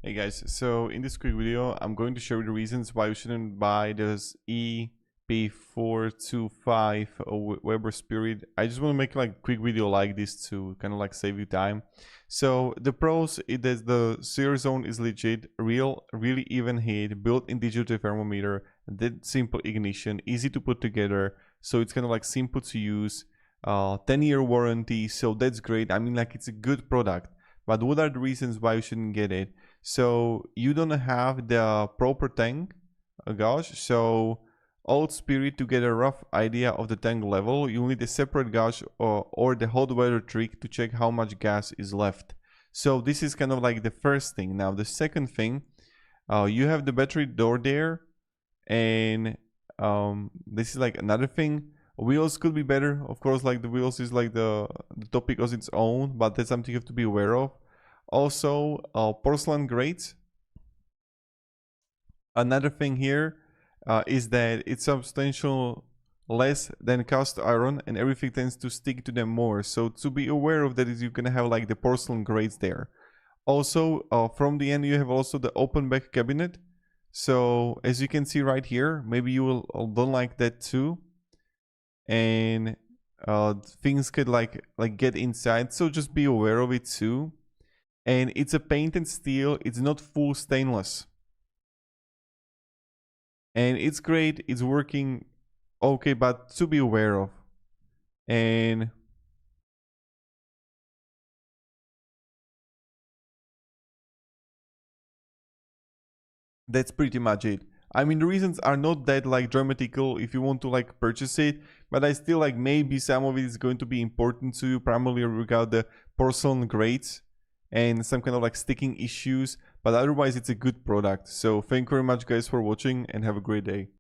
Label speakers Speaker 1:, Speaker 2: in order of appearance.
Speaker 1: Hey guys, so in this quick video, I'm going to show you the reasons why you shouldn't buy this EP-425 Weber Spirit. I just want to make like a quick video like this to kind of like save you time. So the pros is that the sear zone is legit, really even heat, built-in digital thermometer, that simple ignition, easy to put together. So it's kind of like simple to use, 10-year warranty. So that's great. I mean, like it's a good product. But what are the reasons why you shouldn't get it? So you don't have the proper tank gauge. So old Spirit, to get a rough idea of the tank level, you need a separate gauge or the hot weather trick to check how much gas is left. So this is kind of like the first thing. Now the second thing, you have the battery door there, and this is like another thing. Wheels could be better, of course. Like the wheels is like the topic of its own, but that's something you have to be aware of. Also, porcelain grates. Another thing here is that it's substantial less than cast iron, and everything tends to stick to them more. So to be aware of that is you're gonna have like the porcelain grates there. Also, from the end you have also the open back cabinet. So as you can see right here, maybe you will don't like that too, and things could like get inside. So just be aware of it too. And it's a painted steel, it's not full stainless. And it's great, it's working okay, but to be aware of. And that's pretty much it. I mean, the reasons are not that like dramatical if you want to like purchase it, but I still like maybe some of it is going to be important to you, primarily regard the porcelain grates and some kind of like sticking issues, but otherwise it's a good product. So thank you very much guys for watching and have a great day.